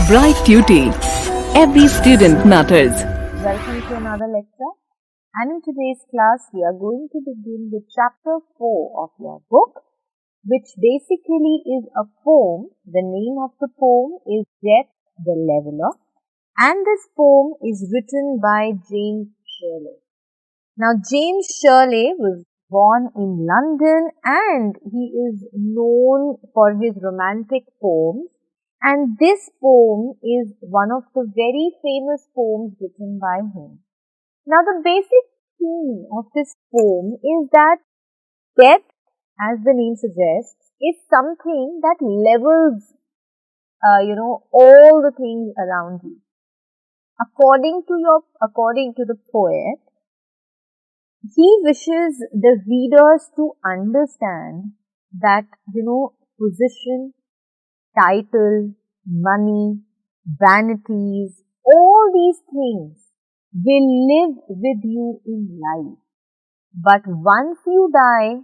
Bright Duty. Every student matters. Welcome to another lecture, and in today's class we are going to begin with chapter 4 of your book, which basically is a poem. The name of the poem is Death the Leveller, and this poem is written by James Shirley. Now, James Shirley was born in London and he is known for his romantic poems. And this poem is one of the very famous poems written by him. Now, the basic theme of this poem is that death, as the name suggests, is something that levels, all the things around you. According to the poet, he wishes the readers to understand that, position, title, money, vanities, all these things will live with you in life. But once you die,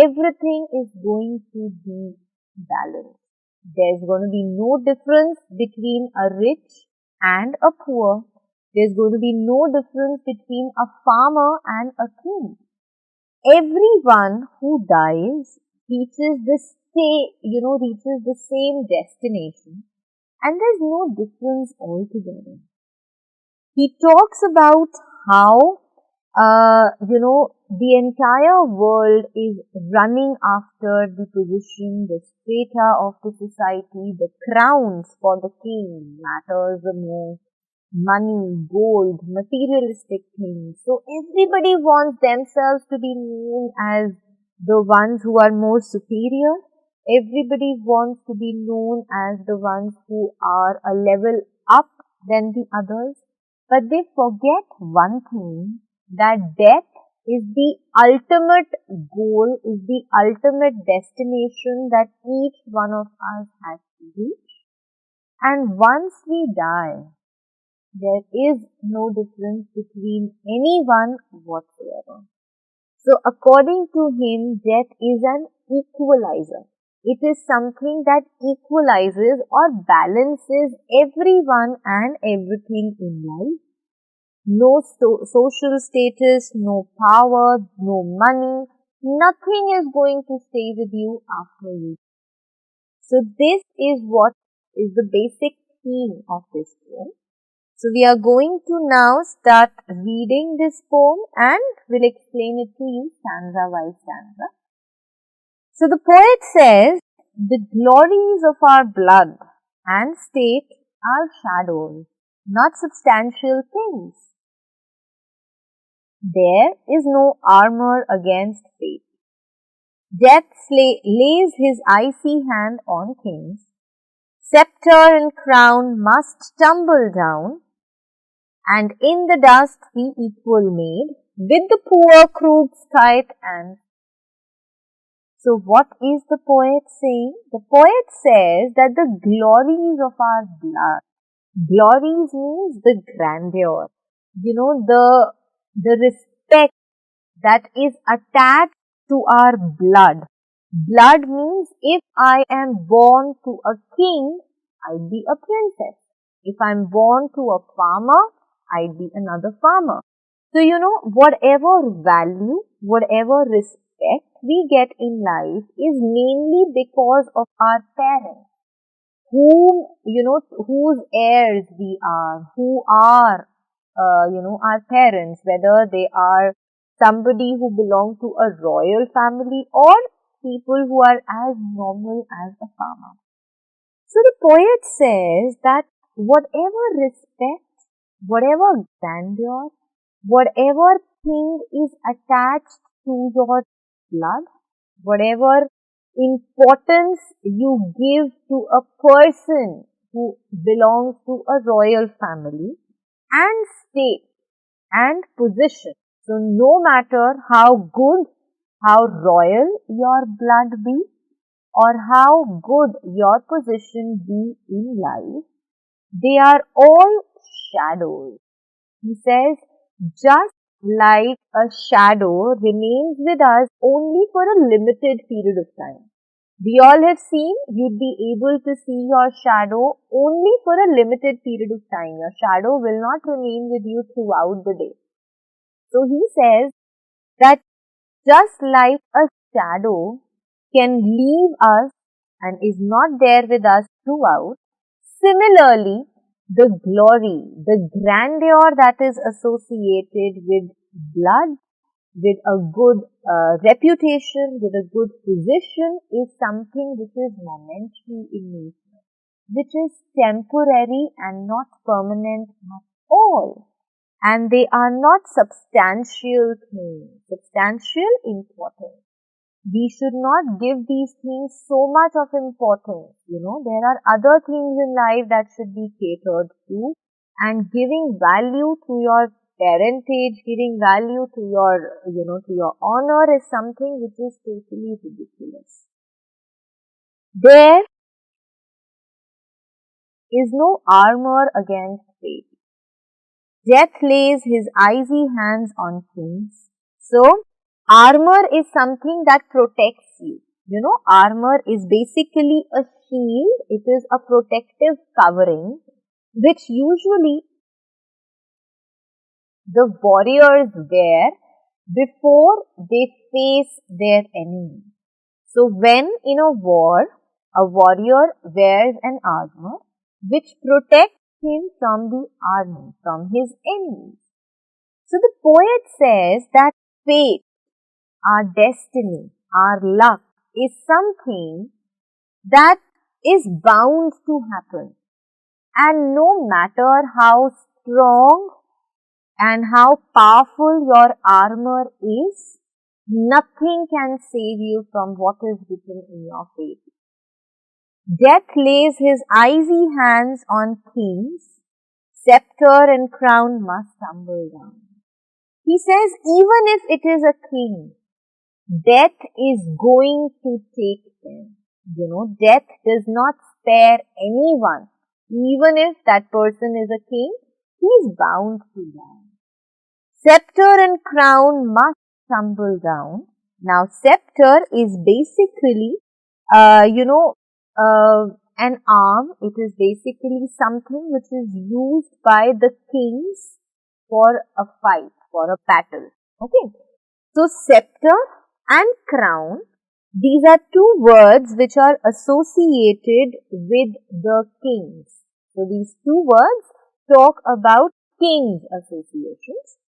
everything is going to be balanced. There's going to be no difference between a rich and a poor. There's going to be no difference between a farmer and a king. Everyone who dies reaches the same destination, and there's no difference altogether. He talks about how, the entire world is running after the position, the strata of the society, the crowns for the king matters the most, money, gold, materialistic things. So everybody wants themselves to be known as the ones who are more superior. Everybody wants to be known as the ones who are a level up than the others. But they forget one thing, that death is the ultimate goal, is the ultimate destination that each one of us has to reach. And once we die, there is no difference between anyone whatsoever. So according to him, death is an equalizer. It is something that equalizes or balances everyone and everything in life. No social status, no power, no money, nothing is going to stay with you after you. So this is what is the basic theme of this poem. So we are going to now start reading this poem and we'll explain it to you stanza by stanza. So the poet says, the glories of our blood and state are shadows, not substantial things. There is no armor against fate. Death lays his icy hand on kings. Scepter and crown must tumble down, and in the dust be equal made with the poor crooks kite and. So what is the poet saying? The poet says that the glories of our blood, glories means the grandeur, the respect that is attached to our blood. Blood means if I am born to a king, I'd be a princess. If I'm born to a farmer, I'd be another farmer. So, whatever value, whatever respect we get in life is mainly because of our parents, whose heirs we are, who are, our parents, whether they are somebody who belong to a royal family or people who are as normal as a farmer. So the poet says that whatever respect, whatever grandeur, whatever thing is attached to your blood, whatever importance you give to a person who belongs to a royal family and state and position. So no matter how good, how royal your blood be or how good your position be in life, they are all shadows. He says, just like a shadow remains with us only for a limited period of time. We all have seen you'd be able to see your shadow only for a limited period of time. Your shadow will not remain with you throughout the day. So he says that just like a shadow can leave us and is not there with us throughout, similarly, the glory, the grandeur that is associated with blood, with a good reputation, with a good position is something which is momentary in nature, which is temporary and not permanent at all. And they are not substantial things, substantial importance. We should not give these things so much of importance. There are other things in life that should be catered to, and giving value to your parentage, giving value to your honor is something which is totally ridiculous. There is no armor against fate. Death lays his icy hands on kings. So, armor is something that protects you. Armor is basically a shield. It is a protective covering which usually the warriors wear before they face their enemy. So, when in a war, a warrior wears an armor which protects him from the army, from his enemies. So, the poet says that fate, our destiny, our luck is something that is bound to happen. And no matter how strong and how powerful your armor is, nothing can save you from what is written in your fate. Death lays his icy hands on kings, scepter and crown must tumble down. He says even if it is a king, death is going to take them. Death does not spare anyone. Even if that person is a king, he is bound to die. Scepter and crown must tumble down. Now, scepter is basically, an arm. It is basically something which is used by the kings for a fight, for a battle. Okay. So, scepter and crown, these are two words which are associated with the kings. So, these two words talk about kings associations.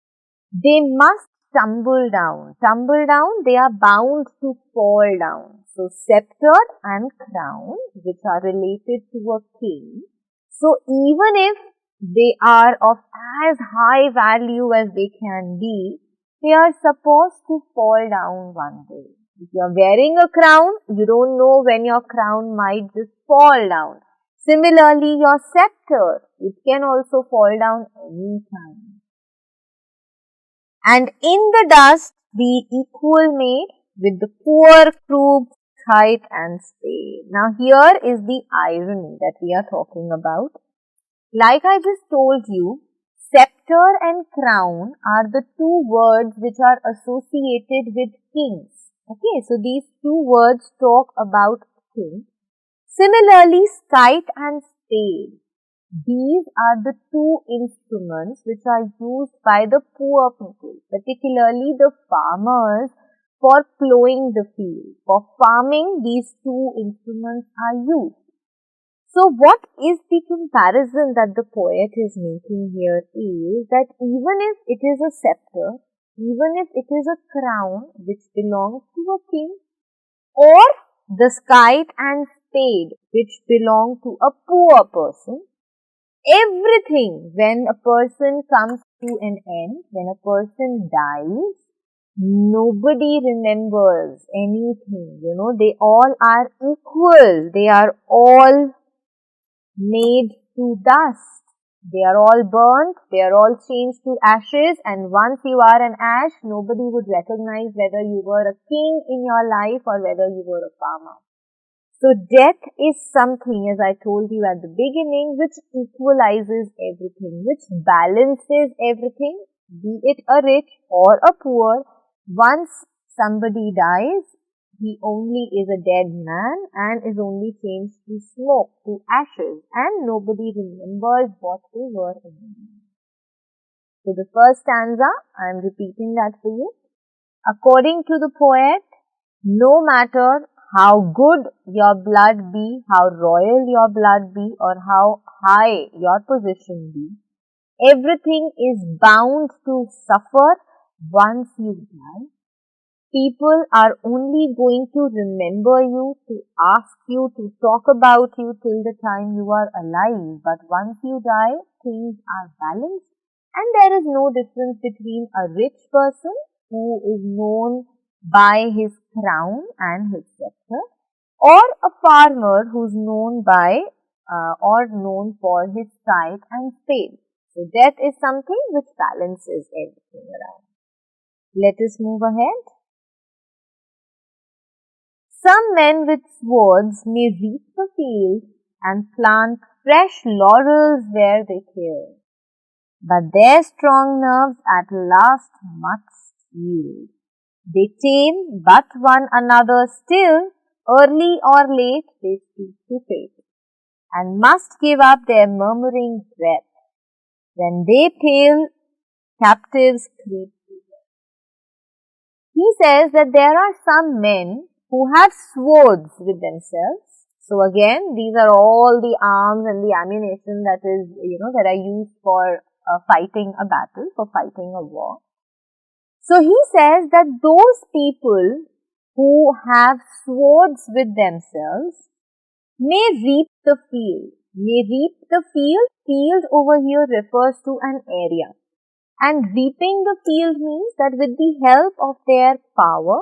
They must tumble down. Tumble down, they are bound to fall down. So, scepter and crown, which are related to a king. So, even if they are of as high value as they can be, they are supposed to fall down one day. If you are wearing a crown, you don't know when your crown might just fall down. Similarly, your scepter, it can also fall down anytime. And in the dust, be equal made with the poor crook, scythe and spade. Now, here is the irony that we are talking about. Like I just told you, scepter and crown are the two words which are associated with kings. Okay, so these two words talk about kings. Similarly, scythe and spade, these are the two instruments which are used by the poor people, particularly the farmers, for plowing the field. For farming, these two instruments are used. So, what is the comparison that the poet is making here is that even if it is a scepter, even if it is a crown which belongs to a king, or the scythe and spade which belong to a poor person, everything, when a person comes to an end, when a person dies, nobody remembers anything. They all are equal. They are all made to dust. They are all burnt, they are all changed to ashes, and once you are an ash, nobody would recognize whether you were a king in your life or whether you were a farmer. So, death is something, as I told you at the beginning, which equalizes everything, which balances everything, be it a rich or a poor. Once somebody dies, he only is a dead man and is only changed to smoke, to ashes, and nobody remembers what they were anymore. So the first stanza, I am repeating that for you. According to the poet, no matter how good your blood be, how royal your blood be, or how high your position be, everything is bound to suffer once you die. People are only going to remember you, to ask you, to talk about you till the time you are alive. But once you die, things are balanced, and there is no difference between a rich person who is known by his crown and his scepter, or a farmer who's known by or known for his scythe and spade. So death is something which balances everything around. Let us move ahead. Some men with swords may reap the field and plant fresh laurels where they care, but their strong nerves at last must yield. They tame but one another still, early or late they stoop to fate, and must give up their murmuring breath. When they pale, captives creep to them. He says that there are some men who have swords with themselves. So again, these are all the arms and the ammunition that is, that are used for fighting a battle, for fighting a war. So he says that those people who have swords with themselves may reap the field. May reap the field. Field over here refers to an area. And reaping the field means that with the help of their power,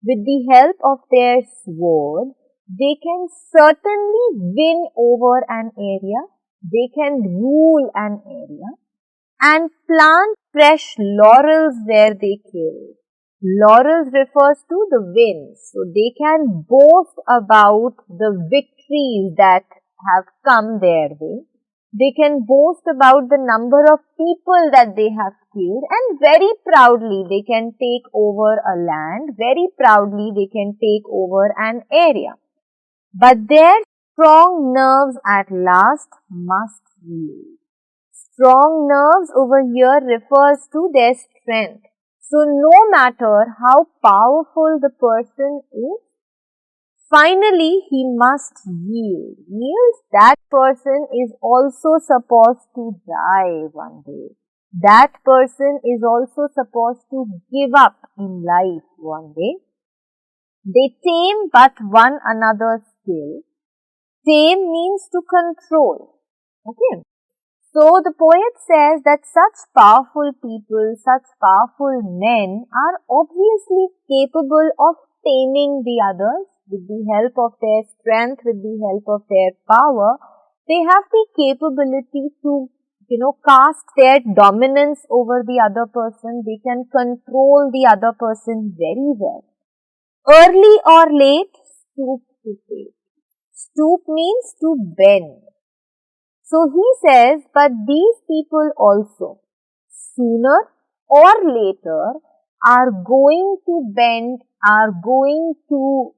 with the help of their sword, they can certainly win over an area. They can rule an area and plant fresh laurels where they kill. Laurels refers to the wins. So they can boast about the victories that have come their way. They can boast about the number of people that they have killed, and very proudly they can take over a land, very proudly they can take over an area. But their strong nerves at last must yield. Strong nerves over here refers to their strength. So no matter how powerful the person is, finally he must yield. Means that person is also supposed to die one day. That person is also supposed to give up in life one day. They tame but one another still. Tame means to control. Okay. So the poet says that such powerful people, such powerful men are obviously capable of taming the others with the help of their strength, with the help of their power. They have the capability to, cast their dominance over the other person. They can control the other person very well. Early or late, stoop to fate. Stoop means to bend. So he says, but these people also, sooner or later, are going to bend, are going to,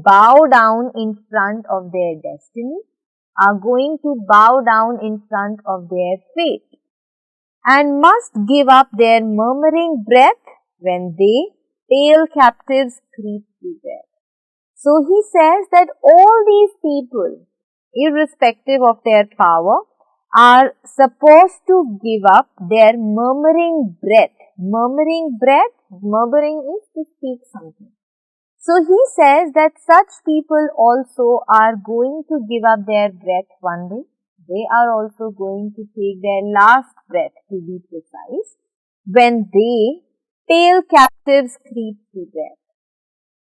bow down in front of their destiny, are going to bow down in front of their fate, and must give up their murmuring breath when they, pale captives, creep to death. So he says that all these people, irrespective of their power, are supposed to give up their murmuring breath. Murmuring breath, murmuring is to speak something. So he says that such people also are going to give up their breath one day. They are also going to take their last breath, to be precise, when they, pale captives, creep to death.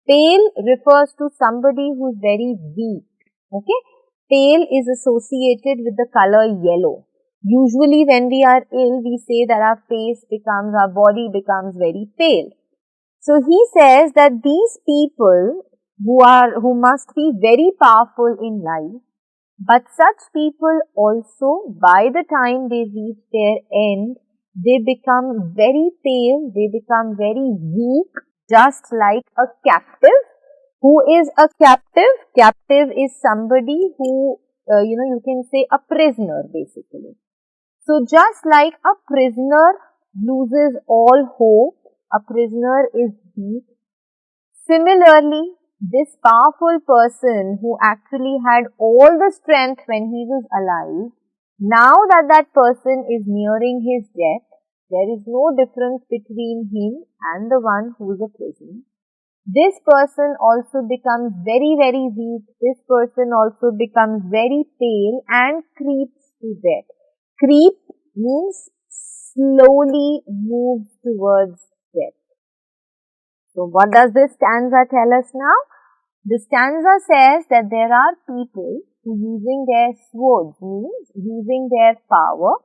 Pale refers to somebody who is very weak. Okay? Pale is associated with the color yellow. Usually when we are ill, we say that our body becomes very pale. So he says that these people who must be very powerful in life, but such people also, by the time they reach their end, they become very pale, they become very weak, just like a captive Who is a captive? Captive is somebody who, you can say a prisoner basically. So just like a prisoner loses all hope, a prisoner is beat. Similarly, this powerful person who actually had all the strength when he was alive, now that that person is nearing his death, there is no difference between him and the one who is a prisoner. This person also becomes very, very weak. This person also becomes very pale and creeps to death. Creep means slowly moves towards death. So what does this stanza tell us now? The stanza says that there are people who using their swords, means using their power,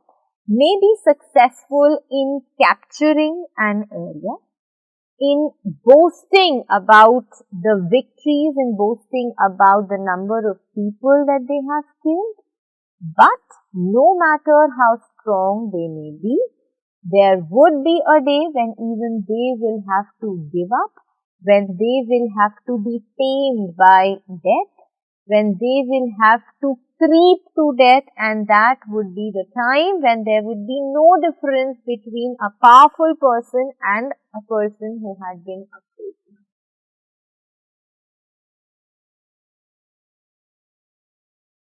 may be successful in capturing an area, in boasting about the victories, in boasting about the number of people that they have killed. But no matter how strong they may be, there would be a day when even they will have to give up, when they will have to be tamed by death, when they will have to creep to death, and that would be the time when there would be no difference between a powerful person and a person who had been a prisoner.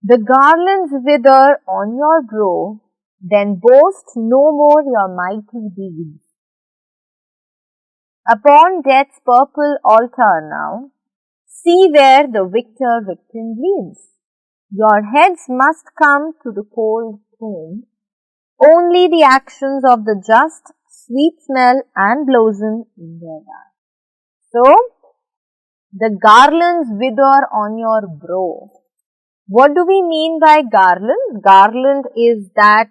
The garlands wither on your brow, then boast no more your mighty deeds. Upon death's purple altar now, see where the victim bleeds. Your heads must come to the cold tomb. Only the actions of the just sweet smell and blossom in their eyes. So, the garlands wither on your brow. What do we mean by garland? Garland is that,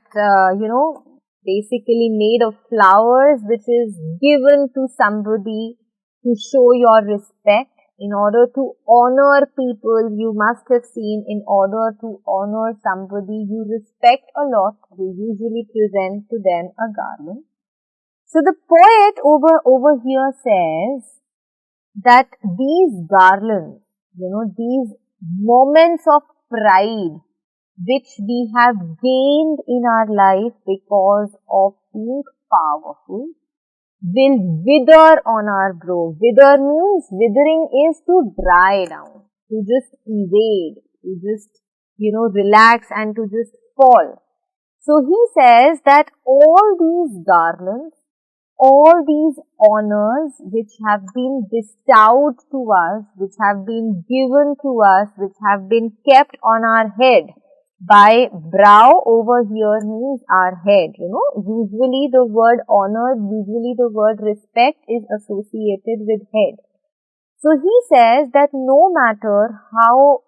basically made of flowers which is given to somebody to show your respect. In order to honor people, you must have seen, in order to honor somebody you respect a lot, you usually present to them a garland. So the poet over here says that these garlands, these moments of pride which we have gained in our life because of being powerful, will wither on our brow. Wither means, withering is to dry down, to just evade, to just, relax and to just fall. So he says that all these garlands, all these honors which have been bestowed to us, which have been given to us, which have been kept on our head, by brow over here means our head, usually the word honor, usually the word respect is associated with head. So he says that no matter how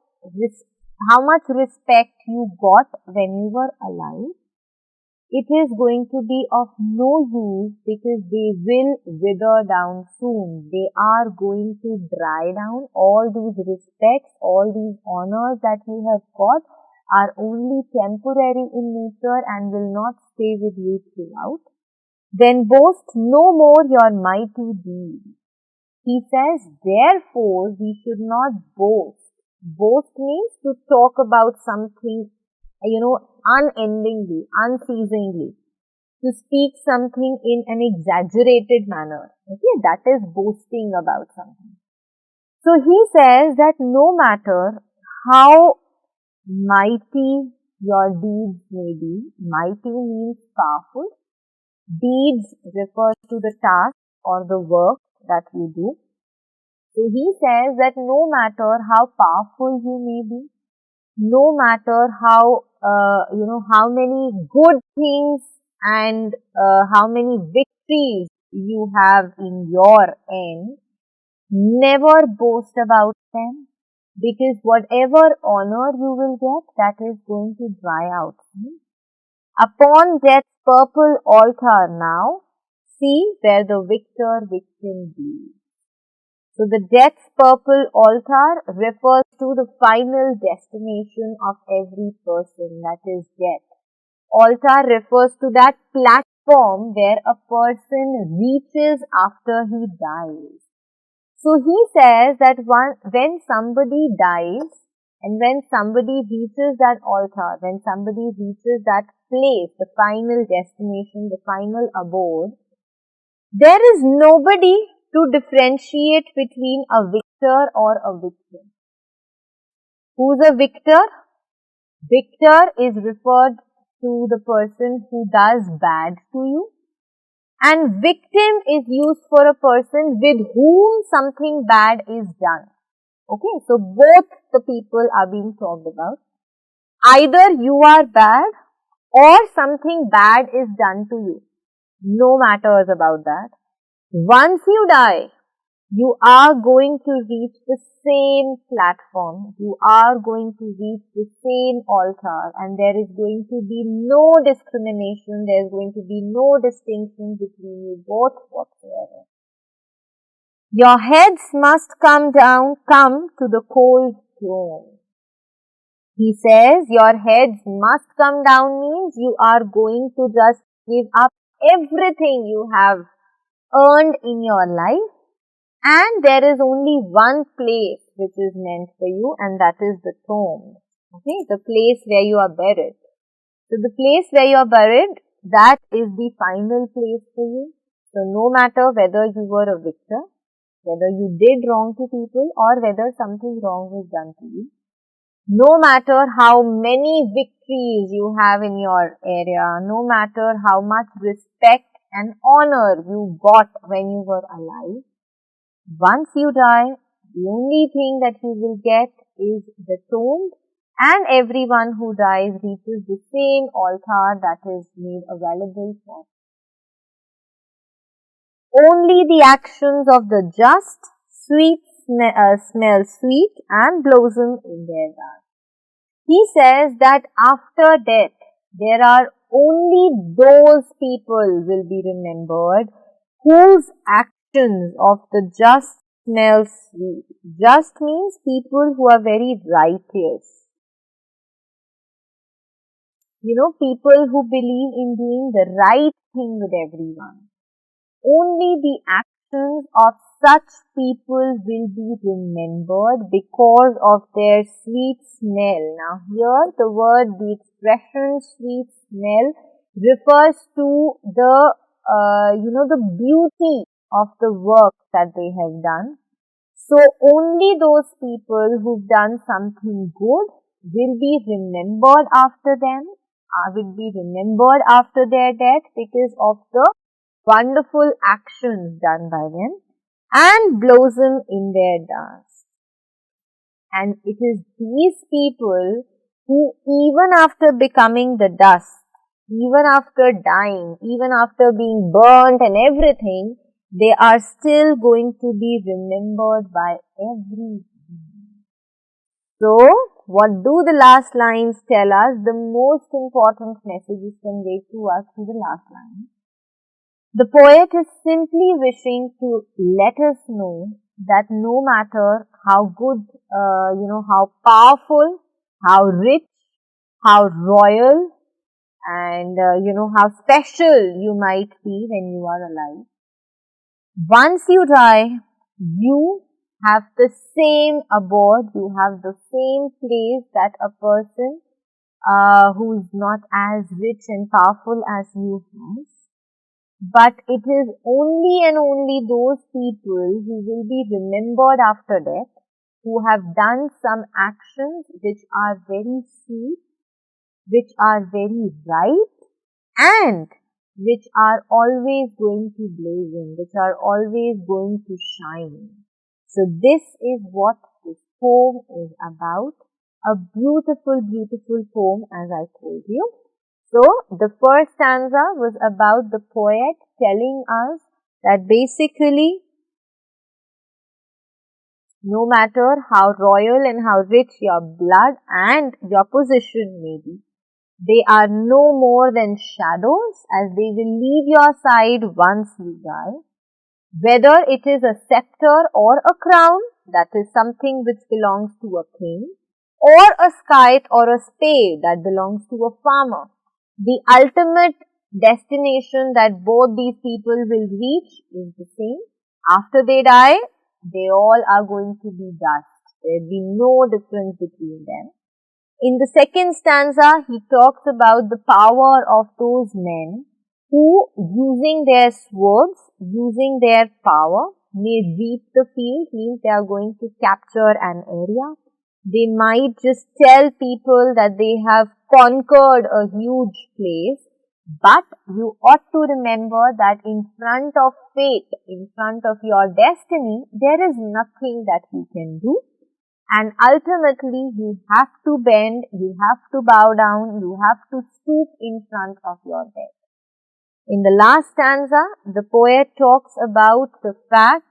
much respect you got when you were alive, it is going to be of no use because they will wither down soon. They are going to dry down. All these respects, all these honors that you have got are only temporary in nature and will not stay with you throughout. Then boast no more your mighty deeds. He says, therefore, we should not boast. Boast means to talk about something, unendingly, unceasingly. To speak something in an exaggerated manner. Okay, that is boasting about something. So he says that no matter how mighty your deeds may be, mighty means powerful. Deeds refers to the task or the work that you do. So he says that no matter how powerful you may be, no matter how, how many good things and how many victories you have in your end, never boast about them, because whatever honor you will get, that is going to dry out. Upon death's purple altar now, see where the victim bleeds. So the death's purple altar refers to the final destination of every person, that is death. Altar refers to that platform where a person reaches after he dies. So he says that when somebody dies and when somebody reaches that altar, when somebody reaches that place, the final destination, the final abode, there is nobody to differentiate between a victor or a victim. Who's a victor? Victor is referred to the person who does bad to you, and victim is used for a person with whom something bad is done. Okay, so both the people are being talked about. Either you are bad or something bad is done to you. No matters about that. Once you die, you are going to reach the same platform, you are going to reach the same altar, and there is going to be no discrimination, there is going to be no distinction between you both whatsoever. Your heads must come to the cold throne. He says your heads must come down means you are going to just give up everything you have earned in your life, and there is only one place which is meant for you, and that is the tomb. Okay, the place where you are buried. So the place where you are buried, that is the final place for you. So no matter whether you were a victor, whether you did wrong to people, or whether something wrong was done to you, no matter how many victories you have in your area, no matter how much respect and honor you got when you were alive, once you die, the only thing that you will get is the tomb, and everyone who dies reaches the same altar that is made available for. Only the actions of the just smell sweet and blossom in their dust. He says that after death, there are only those people will be remembered whose actions of the just smell sweet. Just means people who are very righteous. You know, people who believe in doing the right thing with everyone. Only the actions of such people will be remembered because of their sweet smell. Now here the expression sweet smell refers to the the beauty of the work that they have done. So only those people who've done something good will be remembered after them, will be remembered after their death because of the wonderful actions done by them, and blossom in their dust. And it is these people who, even after becoming the dust, even after dying, even after being burnt and everything, they are still going to be remembered by everyone. So, what do the last lines tell us? The most important message is conveyed to us through the last line. The poet is simply wishing to let us know that no matter how good, how powerful, how rich, how royal, and how special you might be when you are alive, once you die, you have the same abode, you have the same place that a person who is not as rich and powerful as you has. But it is only and only those people who will be remembered after death, who have done some actions which are very sweet, which are very right, and which are always going to blossom, which are always going to shine. So this is what this poem is about. A beautiful, beautiful poem, as I told you. So, the first stanza was about the poet telling us that basically, no matter how royal and how rich your blood and your position may be, they are no more than shadows, as they will leave your side once you die. Whether it is a scepter or a crown, that is something which belongs to a king, or a scythe or a spade that belongs to a farmer. The ultimate destination that both these people will reach is the same. After they die, they all are going to be dust. There will be no difference between them. In the second stanza, he talks about the power of those men who, using their swords, using their power, may reap the field, means they are going to capture an area. They might just tell people that they have conquered a huge place, but you ought to remember that in front of fate, in front of your destiny, there is nothing that you can do. And ultimately, you have to bend, you have to bow down, you have to stoop in front of your death. In the last stanza, the poet talks about the fact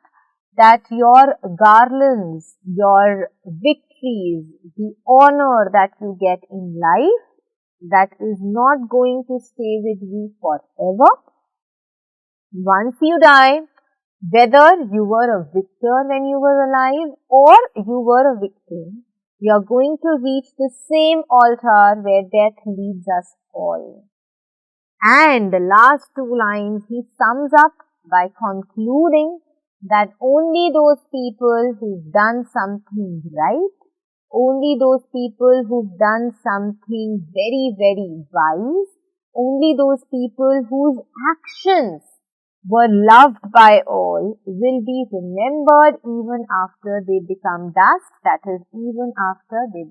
that your garlands, your victories, the honor that you get in life, that is not going to stay with you forever. Once you die, whether you were a victor when you were alive or you were a victim, you are going to reach the same altar where death leads us all. And the last two lines he sums up by concluding that only those people who've done something right, only those people who've done something very, very wise, only those people whose actions were loved by all will be remembered even after they become dust, that is, even after they.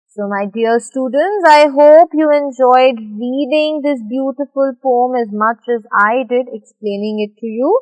So my dear students, I hope you enjoyed reading this beautiful poem as much as I did explaining it to you.